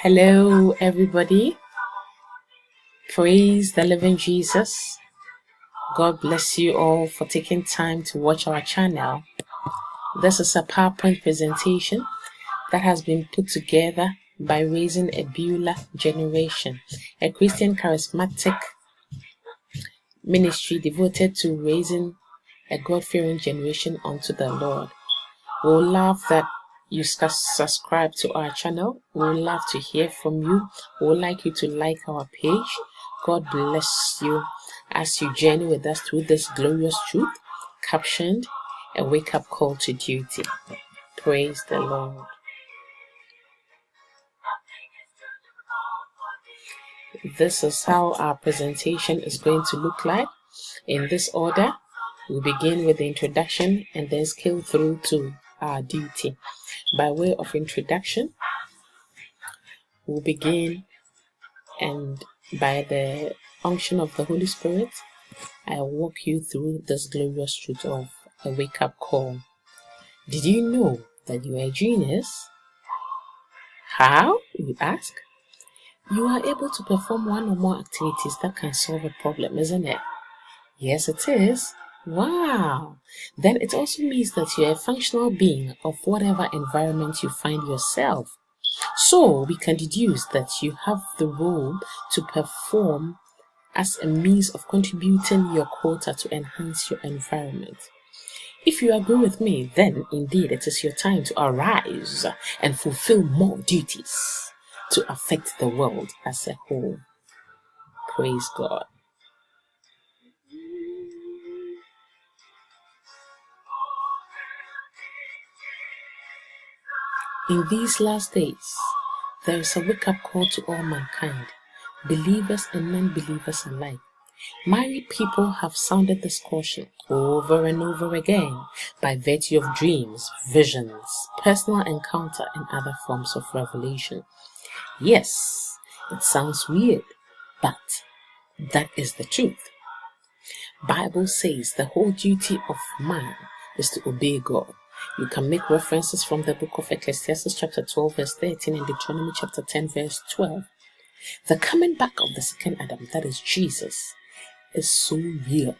Hello, everybody. Praise the living Jesus. God bless you all for taking time to watch our channel. This is a PowerPoint presentation that has been put together by Raising a Beulah Generation, a Christian charismatic ministry devoted to raising a God-fearing generation unto the Lord. We would love that you subscribe to our channel. We would love to hear from you. We would like you to like our page. God bless you as you journey with us through this glorious truth, captioned a wake-up call to duty. Praise the Lord. This is how our presentation is going to look like. In this order, we'll begin with the introduction and then scale through to our duty. By way of introduction, we'll begin, and by the unction of the Holy Spirit, I'll walk you through this glorious truth of a wake-up call. Did you know that you are a genius? How, you ask? You are able to perform one or more activities that can solve a problem, isn't it? Yes, it is. Wow! Then it also means that you're a functional being of whatever environment you find yourself. So we can deduce that you have the role to perform as a means of contributing your quota to enhance your environment. If you agree with me, then indeed it is your time to arise and fulfill more duties to affect the world as a whole. Praise God. In these last days, there is a wake-up call to all mankind, believers and non-believers alike. Married people have sounded this caution over and over again by virtue of dreams, visions, personal encounter, and other forms of revelation. Yes, it sounds weird, but that is the truth. Bible says the whole duty of man is to obey God. You can make references from the book of Ecclesiastes chapter 12 verse 13 and Deuteronomy chapter 10 verse 12. The coming back of the second Adam, that is Jesus, is so real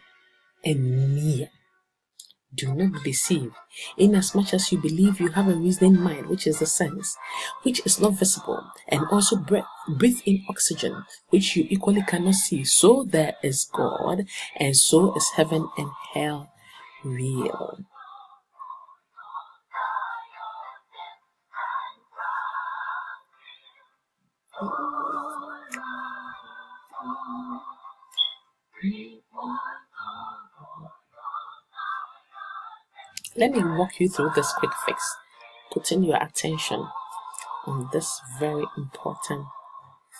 and near. Do not be deceived, inasmuch as you believe you have a reasoning mind, which is the sense, which is not visible, and also breathe in oxygen, which you equally cannot see. So there is God, and so is heaven and hell real. Let me walk you through this quick fix, putting your attention on this very important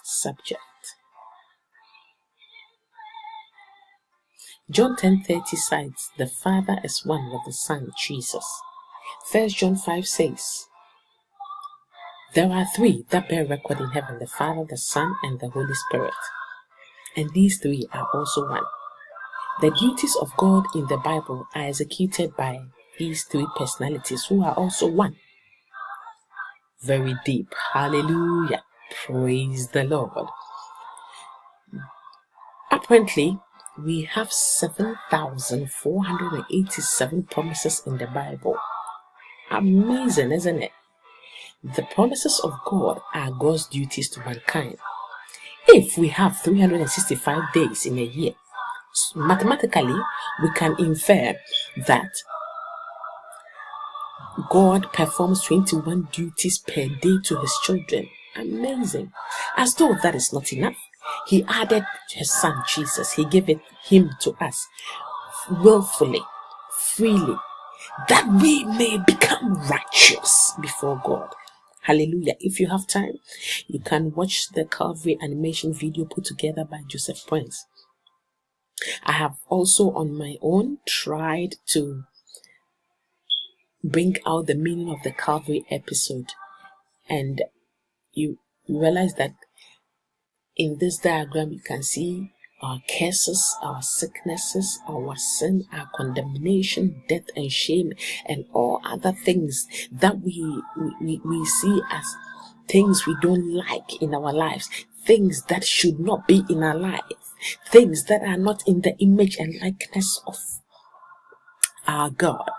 subject. John 10:30 cites the Father is one with the Son, Jesus. 1 John 5 says, there are three that bear record in heaven, the Father, the Son, and the Holy Spirit. And these three are also one. The duties of God in the Bible are executed by these three personalities who are also one. Very deep. Hallelujah. Praise the Lord. Apparently, we have 7,487 promises in the Bible. Amazing, isn't it? The promises of God are God's duties to mankind. If we have 365 days in a year, mathematically, we can infer that God performs 21 duties per day to his children. Amazing. As though that is not enough, he added his Son Jesus. He gave him to us willfully, freely, that we may become righteous before God. Hallelujah. If you have time, you can watch the Calvary animation video put together by Joseph Prince. I have also on my own tried to bring out the meaning of the Calvary episode, and you realize that in this diagram you can see our curses, our sicknesses, our sin, our condemnation, death and shame, and all other things that we see as things we don't like in our lives, things that should not be in our lives, things that are not in the image and likeness of our God,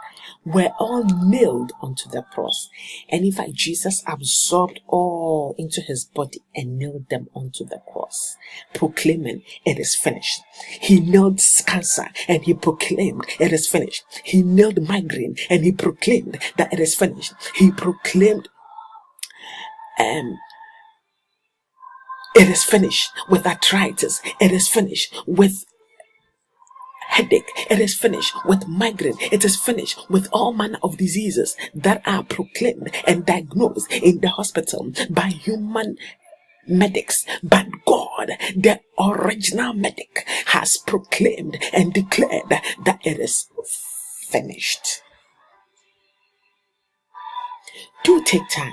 were all nailed onto the cross. And in fact, Jesus absorbed all into his body and nailed them onto the cross, proclaiming, "It is finished." He nailed cancer and he proclaimed, "It is finished." He nailed migraine and he proclaimed that it is finished. He proclaimed, "It is finished" with arthritis. It is finished with headache. It is finished with migraine. It is finished with all manner of diseases that are proclaimed and diagnosed in the hospital by human medics. But God, the original medic, has proclaimed and declared that it is finished. Do take time,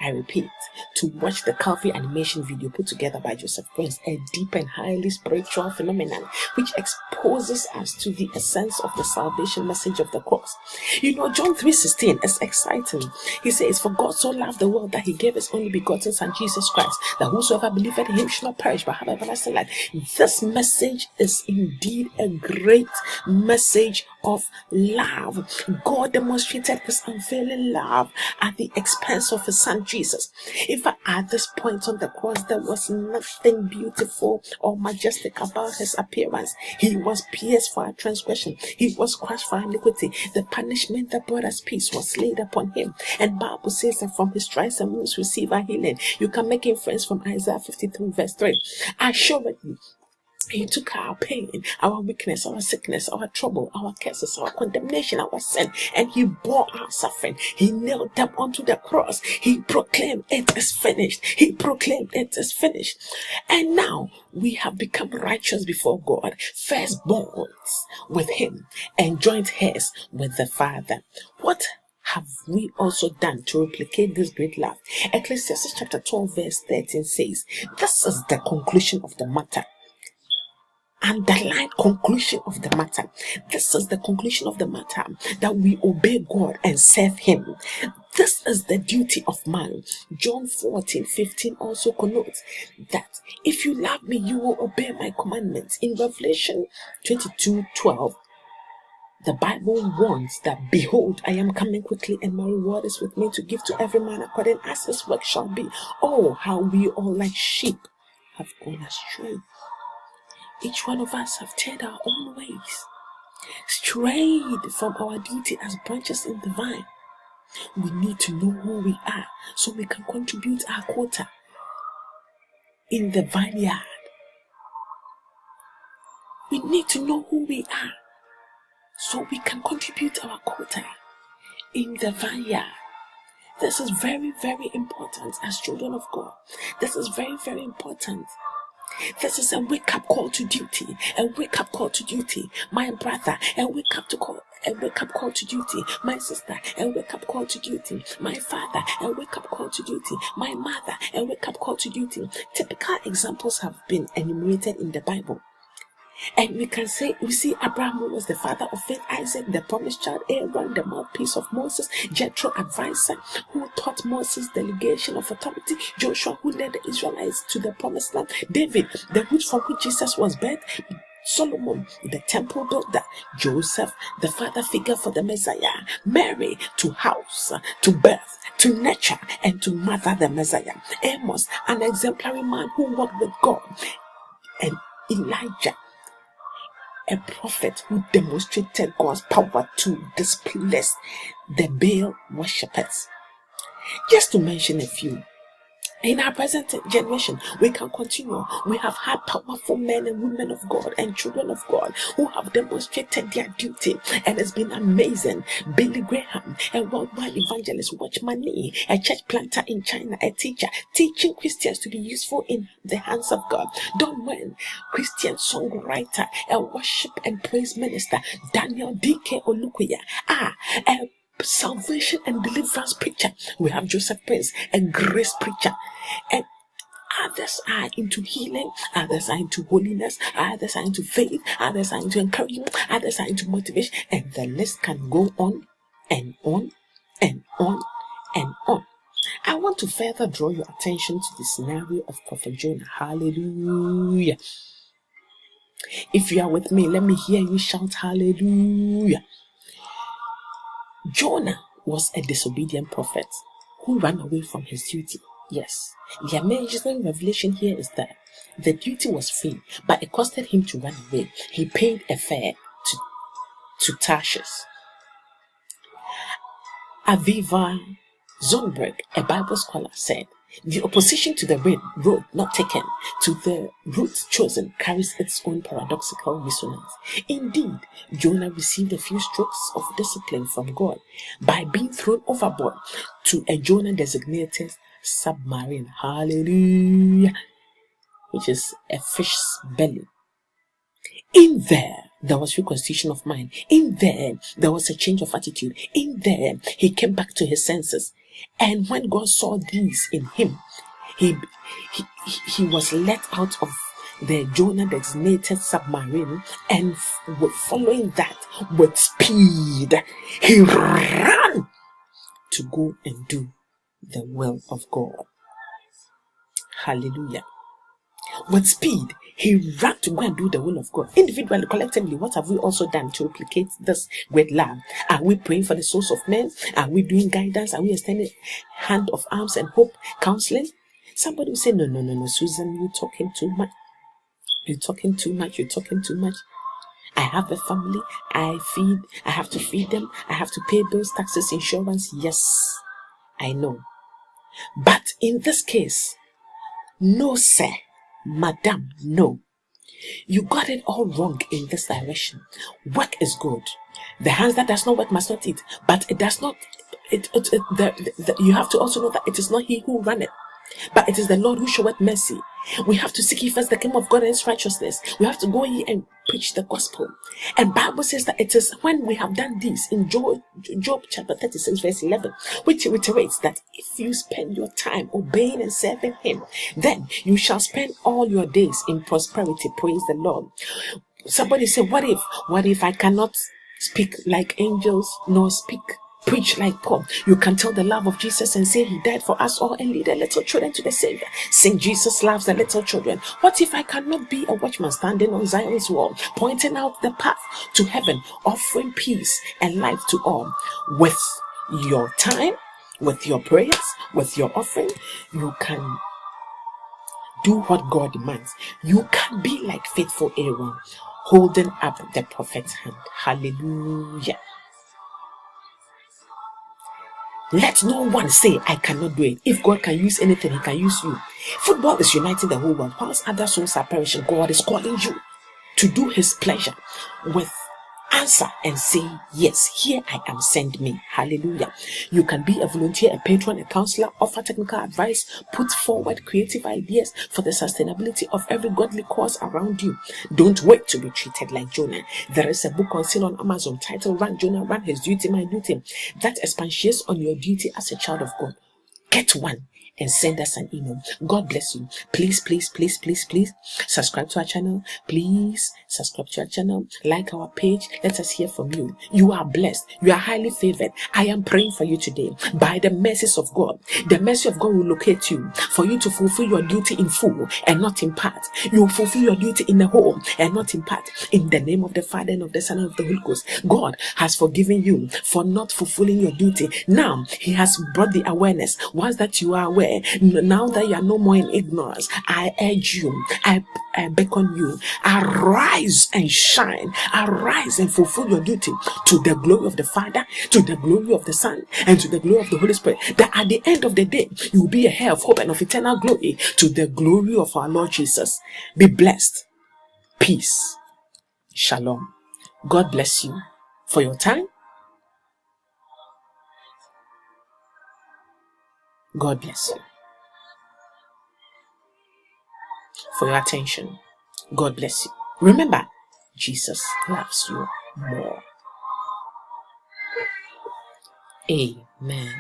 I repeat, to watch the Calvary animation video put together by Joseph Prince, a deep and highly spiritual phenomenon which exposes us to the essence of the salvation message of the cross. You know, John 3:16 is exciting. He says, "For God so loved the world that he gave his only begotten Son, Jesus Christ, that whosoever believeth in him should not perish but have everlasting life." This message is indeed a great message of love. God demonstrated his unfailing love at the expense of his Son Jesus. In fact, at this point on the cross, there was nothing beautiful or majestic about his appearance. He was pierced for our transgression. He was crushed for our iniquity. The punishment that brought us peace was laid upon him. And Bible says that from his stripes and wounds receive our healing. You can make inference from Isaiah 53 verse 3. Assuredly, he took our pain, our weakness, our sickness, our trouble, our curses, our condemnation, our sin, and he bore our suffering. He nailed them onto the cross. He proclaimed, "It is finished." He proclaimed, "It is finished." And now we have become righteous before God, firstborns with him, and joint heirs with the Father. What have we also done to replicate this great love? Ecclesiastes chapter 12 verse 13 says, "This is the conclusion of the matter." Underline conclusion of the matter. This is the conclusion of the matter, that we obey God and serve him. This is the duty of man. John 14:15 also connotes that if you love me, you will obey my commandments. In Revelation 22:12, the Bible warns that, "Behold, I am coming quickly, and my reward is with me to give to every man according as his work shall be." Oh, how we all like sheep have gone astray. Each one of us have turned our own ways, strayed from our duty as branches in the vine. We need to know who we are so we can contribute our quota in the vineyard. We need to know who we are so we can contribute our quota in the vineyard. This is very, very important as children of God. This is very, very important. This is a wake-up call to duty. A wake-up call to duty. My brother, a wake-up call to duty. My sister, a wake-up call to duty. My father, a wake-up call to duty. My mother, a wake-up call to duty. Typical examples have been enumerated in the Bible. And we see Abraham, who was the father of faith, Isaac, the promised child, Aaron, the mouthpiece of Moses, Jethro, advisor, who taught Moses delegation of authority, Joshua, who led the Israelites to the promised land, David, the root from which Jesus was birthed, Solomon, the temple builder, Joseph, the father figure for the Messiah, Mary, to house, to birth, to nurture, and to mother the Messiah, Amos, an exemplary man who walked with God, and Elijah, a prophet who demonstrated God's power to displace the Baal worshippers. Just to mention a few. In our present generation, we can continue. We have had powerful men and women of God and children of God who have demonstrated their duty, and it's been amazing. Billy Graham, a worldwide evangelist, Watchman Nee, a church planter in China, a teacher, teaching Christians to be useful in the hands of God. Don Wen, Christian songwriter, a worship and praise minister. Daniel D.K. Olukuya, a salvation and deliverance preacher. We have Joseph Prince, a grace preacher, and others are into healing, others are into holiness, others are into faith, others are into encouragement, others are into motivation, and the list can go on and on and on and on. I want to further draw your attention to the scenario of Prophet Jonah. Hallelujah. If you are with me, let me hear you shout hallelujah. Jonah was a disobedient prophet who ran away from his duty. Yes, the amazing revelation here is that the duty was free, but it costed him to run away. He paid a fare to Tarshish. Aviva Zonberg, a Bible scholar, said, the opposition to the road not taken to the route chosen carries its own paradoxical resonance. Indeed, Jonah received a few strokes of discipline from God by being thrown overboard to a Jonah-designated submarine. Hallelujah. Which is a fish's belly. In there was reconstitution of mind. In there was a change of attitude. In there, he came back to his senses. And when God saw these in him, he was let out of the Jonah-designated submarine, and following that with speed, he ran to go and do the will of God. Hallelujah. With speed, he ran to go and do the will of God. Individually, collectively, what have we also done to replicate this great love? Are we praying for the souls of men? Are we doing guidance? Are we extending hand of arms and hope, counseling? Somebody will say, no, Susan, you're talking too much. You're talking too much. I have a family. I have to feed them. I have to pay bills, taxes, insurance. Yes, I know. But in this case, no, sir. Madam, no. You got it all wrong in this direction. Work is good. The hands that does not work must not eat. But it does not. You have to also know that it is not he who runneth, but it is the Lord who showeth mercy. We have to seek ye first the kingdom of God and his righteousness. We have to go ye and preach the gospel. And Bible says that it is when we have done this in Job chapter 36 verse 11, which reiterates that if you spend your time obeying and serving him, then you shall spend all your days in prosperity. Praise the Lord. Somebody say, what if I cannot speak like angels nor preach like Paul? You can tell the love of Jesus and say he died for us all and lead the little children to the Savior. Sing Jesus loves the little children. What if I cannot be a watchman standing on Zion's wall, pointing out the path to heaven, offering peace and life to all? With your time, with your prayers, with your offering, you can do what God demands. You can be like faithful Aaron, holding up the prophet's hand. Hallelujah. Let no one say, I cannot do it. If God can use anything, he can use you. Football is uniting the whole world. Whilst other souls are perishing, God is calling you to do his pleasure. With answer and say, yes, here I am, send me. Hallelujah. You can be a volunteer, a patron, a counselor, offer technical advice, put forward creative ideas for the sustainability of every godly cause around you. Don't wait to be treated like Jonah. There is a book on sale on Amazon titled Run Jonah, Run His Duty, My Duty, that expatiates on your duty as a child of God. Get one and send us an email. God bless you. Please subscribe to our channel. Please subscribe to our channel. Like our page. Let us hear from you. You are blessed. You are highly favored. I am praying for you today. By the mercies of God, the mercy of God will locate you for you to fulfill your duty in full and not in part. You will fulfill your duty in the whole and not in part. In the name of the Father and of the Son and of the Holy Ghost. God has forgiven you for not fulfilling your duty. Now he has brought the awareness. Once that you are aware, now that you are no more in ignorance, I urge you, I beckon you, arise and shine, arise and fulfill your duty to the glory of the Father, to the glory of the Son, and to the glory of the Holy Spirit. That at the end of the day, you will be a heir of hope and of eternal glory to the glory of our Lord Jesus. Be blessed. Peace. Shalom. God bless you for your time. God bless you for your attention. God bless you. Remember, Jesus loves you more. Amen.